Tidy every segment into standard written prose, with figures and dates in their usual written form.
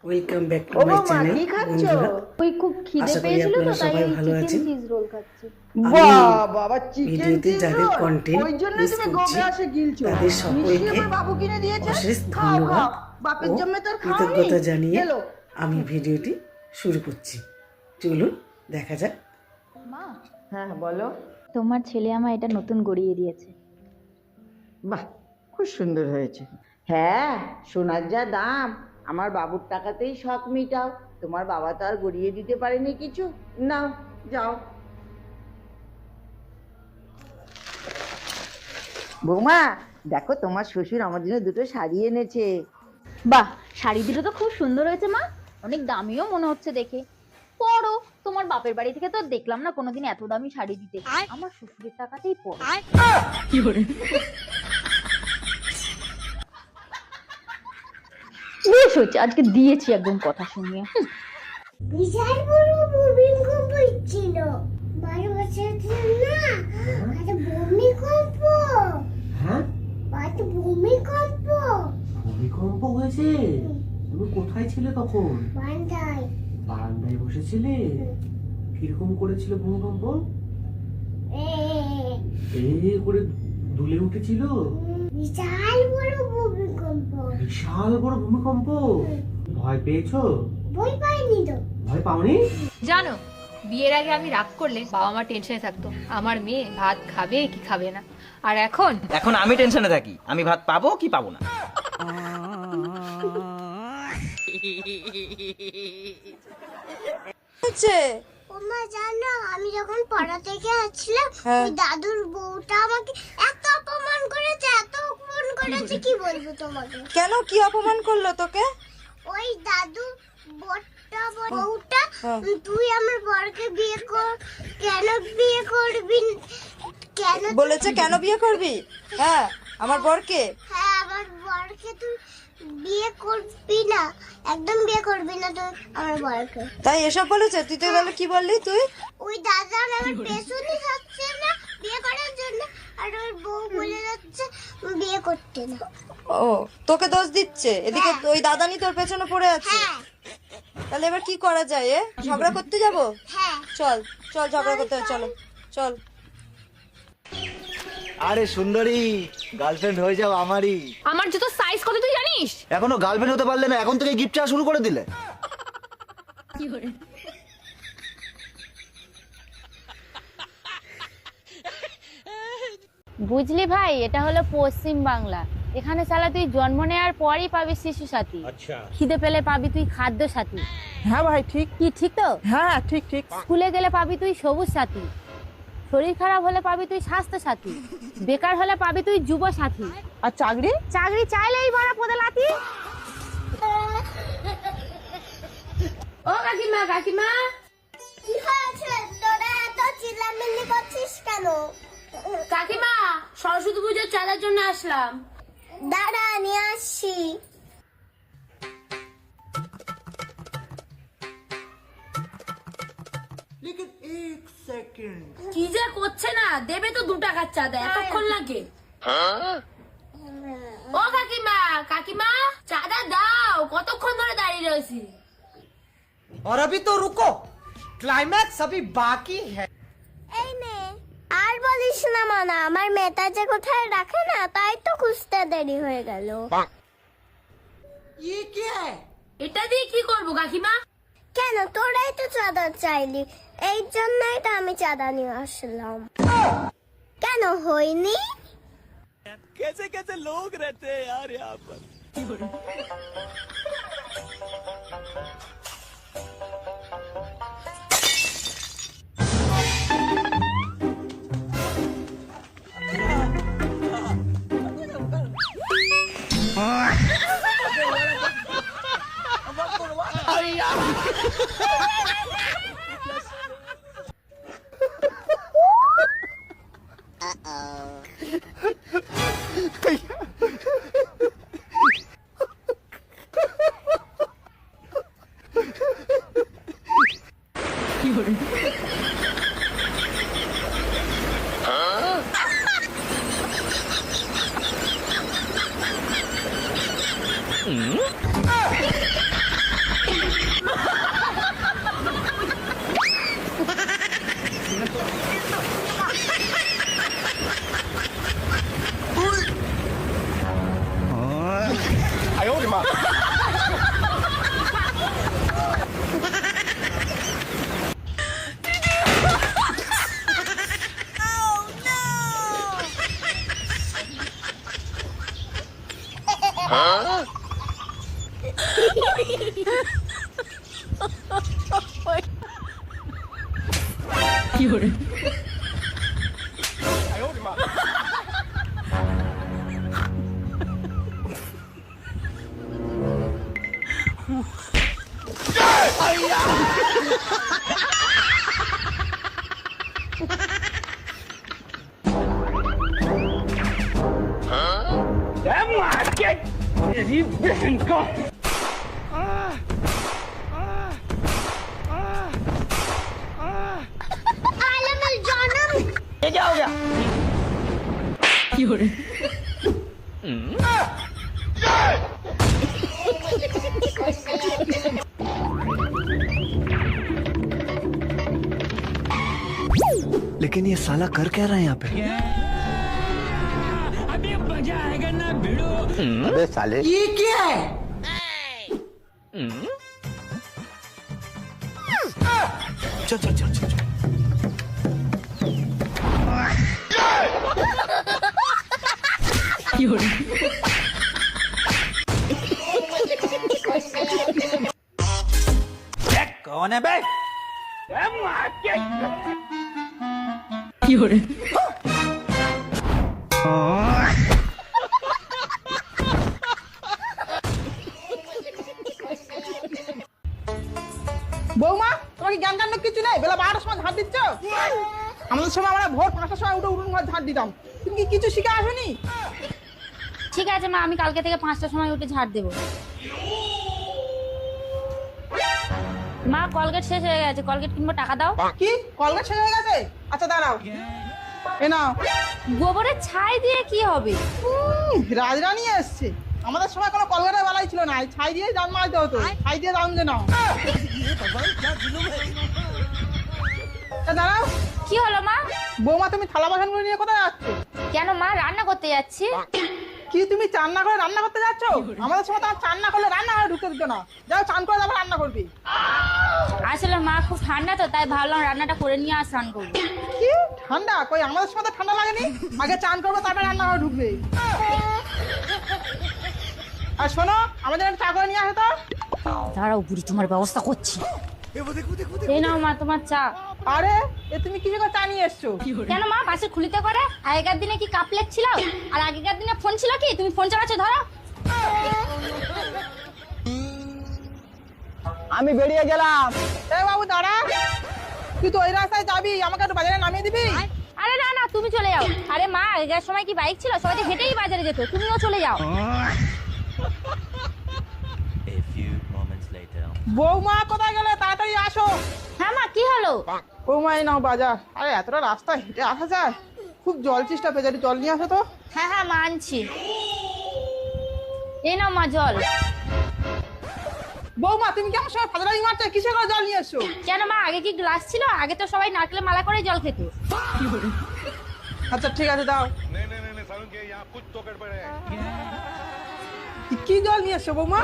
Welcome back to my channel বন্ধুরা। ওই খুব খিদে পেয়েছিল তো তাই সবাই ভালো চিকেন আছেন। চিজ রোল খাচ্ছি। বাহ বাবা চিকেন ভিডিওতে চিজ যাদের রোল কন্টেন্ট ওই জন্য মিস তুমি করছি গোবরে আসে গিলছো তাদের সকলকে নিশ্চয়ই বাবু কিনে দিয়েছে অশেষ খাও ধন্যবাদ খাও বাপের ও জন্য তোর কৃতজ্ঞতা জানিয়ে এলো আমি ভিডিওটি শুরু করছি। চলুন দেখা যাক। মা, হ্যাঁ বলো তোমার ছেলে আমার এটা নতুন গড়িয়ে দিয়েছে। বাহ খুব সুন্দর হয়েছে। হ্যাঁ সোনার যা দাম আমার বাবুর টাকাতেই শখ মিটাও। তোমার বাবা তো আর গড়িয়ে দিতে পারেনি কিছু। নাও যাও। বৌমা দেখো তোমার শ্বশুর আমার জন্য দুটো শাড়ি এনেছে। বাহ, শাড়ি দুটো তো খুব সুন্দর হয়েছে মা, অনেক দামিও মনে হচ্ছে দেখে। পরো, তোমার বাপের বাড়ি থেকে তো আর দেখলাম না কোনোদিন এত দামি শাড়ি দিতে। আমার শ্বশুরের টাকাতেই পরো। বেশ হচ্ছে, আজকে দিয়েছি একদম কথা শুনিয়ে। বিশাল বড় ভূমিকম্প ছিল 12 বছর না একটা ভূমিকম্প। হ্যাঁ একটা ভূমিকম্প ভূমিকম্প হয়েছে? তুমি কোথায় ছিলে তখন? বান্দায় বারান্দায় বসেছিলে? কিরকম করেছিল ভূমিকম্প? এই করে দুলে উঠেছিল? বিশাল বড় ভূমিকম্প। বিশাল বড় ভূমিকম্প। ভয় পেয়েছো? বই পাইনি তো। ভয় পাওনি? জানো, বিয়ের আগে আমি রাগ করলে বাবা মা টেনশনে থাকতো আমার মেয়ে ভাত খাবে কি খাবে না। আর এখন এখন আমি টেনশনে থাকি আমি ভাত পাবো কি পাবো না। ওমা জানো আমি যখন পড়া থেকে আসছিলাম ওই দাদুর বউটা আমাকে এত অপমান করেছে কি বলবো তোমাকে। কেন কি অপমান করলো তোকে? ওই দাদু বউটা তুই আমার বরকে বিয়ে কর, কেন বিয়ে করবি, কেন বলেছে কেন বিয়ে করবি? হ্যাঁ আমার বরকে। হ্যাঁ আমার বরকে তুই বিয়ে করবি না, একদম বিয়ে করবি না তুই আমার বরকে। তাই এসব বলেছে? তুই তো তাহলে কি বললি তুই? ওই দাদা আমার পেছনে থাকছে না বিয়ে করার জন্য, আর ওর বউ বলে যাচ্ছে বিয়ে করতে না। ও তোকে দোষ দিচ্ছে, এদিকে ওই দাদানি তোর পেছনে পড়ে আছে। হ্যাঁ তাহলে এবার কি করা যায়? ঝগড়া করতে যাব? হ্যাঁ চল চল ঝগড়া করতে হবে, চলো চল। আরে সুন্দরী, গার্লফ্রেন্ড হয়ে যাও আমারই। আমার জুতো সাইজ কত তুই জানিস? এখনো গার্লফ্রেন্ড হতে পারলে না, এখন থেকে গিফট চাওয়া শুরু করে দিলে। বুঝলি ভাই, এটা হলো পশ্চিম বাংলা। এখানে শালা তুই জন্ম নেওয়ার পরই পাবি শিশু সাথী, খিদে পেলে পাবি তুই খাদ্য সাথী। হ্যাঁ ভাই ঠিক। কি ঠিক তো? হ্যাঁ ঠিক ঠিক। স্কুলে গেলে পাবি তুই সবুজ সাথী, শরীর খারাপ হলে পাবি তুই স্বাস্থ্য সাথী, বেকার হলে পাবি তুই যুব সাথী, আর চাকরি? চাকরি চাইলেই বড় পদে লাথি। ও কাকিমা, কাকিমা কি হয়েছে তোরা এত চিল্লামিল্লি করছিস কেন? কাকিমা, সরস্বতী পুজোর চাঁদার জন্য আসলাম। দাঁড়া নিয়ে আসছি। কি যে করছে না, দেবে তো 2 টাকার চাঁদা, এতক্ষণ লাগে? ও কাকিমা, কাকিমা চাঁদা দাও, কতক্ষণ ধরে দাঁড়িয়ে রয়েছি। और अभी तो रुको, क्लाइमैक्स अभी बाकी है। এই নে আর বলিস না মানা, আমার মেয়েটা যে কোথায় রাখে না তাই তো খুঁজতে দেরি হয়ে গেল। ये क्या है? এটা দিয়ে কি করবো কাকিমা? কেন তোরাই তো চাঁদা চাইলি, এই জন্যই তো আমি চাঁদা নিয়ে আসলাম। কেন হয়নি? कैसे कैसे लोग रहते हैं यार यहाँ पर। आलम जानम लेकिन ये साला कर क्या रहा है यहाँ पे? अबे साले ये क्या है? चल चल चल चल कौन है बे? বৌমা তোমাকে জ্ঞান জ্ঞান কিছু নেই, বেলা 12টার সময় ঝাঁট দিচ্ছ। আমাদের সময় আমরা ভোর 5টার সময় উঠে উঠুন ঘর ঝাঁট দিতাম, তুমি কি কিছু শিখে আসনি? ঠিক আছে মা, আমি কালকে থেকে 5টার সময় উঠে ঝাড় দেবো। মা কলগেট শেষ হয়ে গেছে, কলগেট কিনবো, টাকা দাও। কি কলগেট শেষ হয়ে গেছে? আচ্ছা দাঁড়াও, এ নাও। গোবরের ছাই দিয়ে কি হবে? রাজরানী এসছে। আমাদের সময় কোনো কলগেটের বেলাই ছিল না, এই ছাই দিয়ে জান মারতে হতো। ছাই দিয়ে দাম যে নাও। এ দাঁড়াও। কি হলো মা? বৌমা তুমি থালা বাসনগুলো নিয়ে কোথায় যাচ্ছ? কেন মা, রান্না করতে যাচ্ছি। কি তুমি চান না করে রান্না করতে যাচ্ছ? আমাদের সময় তো চান না করলে রান্না করে ঢুকতে দিত না। যাও চান করে তারপর রান্না করবি। আসলে মা খুব ঠান্ডা তো, তাই ভাবলাম রান্নাটা করে নিয়ে আর স্নান করবো। কি ঠান্ডা? কই আমাদের সময় তো ঠান্ডা লাগেনি। আগে চান করবো তারপর রান্না করে ঢুকবে। আর শোনো, আমাদের একটা চা করে নিয়ে আসো তো। দাঁড়াও বুড়ি, তোমার ব্যবস্থা করছি। এই নাও মা তোমার চা। আরে এ তুমি কি করে চা নিয়ে এসছো? কেন মা, বাসে খুলিতে করে? আগেকার দিনে কি কাপ প্লেট ছিল? আর আগেকার দিনে ফোন ছিল কি? তুমি ফোন চালাচ্ছ, ধরো। আমি বেরিয়ে গেলাম। এ বাবু দাঁড়া, তুই তো ওই রাস্তায় যাবি, আমাকে একটু বাজারে নামিয়ে দিবি? আরে না না, তুমি চলে যাও। আরে মা, আগেকার সময় কি বাইক ছিল? সবাই তো হেঁটেই বাজারে যেত, তুমিও চলে যাও। A few moments later. বৌমা কোথায় গেলে? তাড়াতাড়ি আসো। হ্যাঁ মা, কি হলো? বৌমা এই নাও বাজার। আরে এতটা রাস্তা হেঁটে আসা যায়? খুব জল চেষ্টা পেয়েছে, একটু জল নিয়ে আসো তো। হ্যাঁ হ্যাঁ মা, আনছি। এই নাও মা জল। বৌমা তুমি কি আমার সঙ্গে ফাজলামি মারছো? কিসের করে জল নিয়ে এসছো? কেন মা, আগে কি গ্লাস ছিল? আগে তো সবাই নারকেলের মালা করে জল খেত। আচ্ছা ঠিক আছে দাও। কি জল নিয়ে এসছো বৌমা?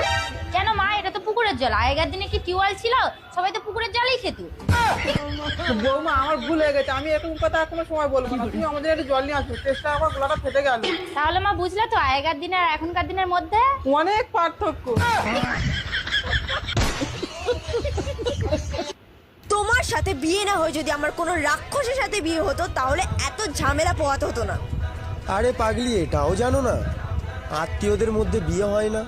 কেন মা, এটা তো পুকুরের জল। আগেকার দিনে কি টিউবওয়েল ছিল? সবাই তো পুকুরের জলই খেত। বৌমা আমার ভুল হয়ে গেছে, আমি এরকম কথা কোনো সময় বলবো না। তুমি আমাদের একটু জল নিয়ে আসো, চেষ্টা আমার গলাটা ফেটে গেল। তাহলে মা বুঝলে তো, আগেকার দিনে আর এখনকার দিনের মধ্যে অনেক পার্থক্য। তোমার সাথে বিয়ে না হয়ে যদি আমার কোনো রাক্ষসের সাথে বিয়ে হতো তাহলে এত ঝামেলা পোহাতে হতো না। আরে পাগলি, এটাও জানো না আত্মীয়দের মধ্যে বিয়ে হয় না?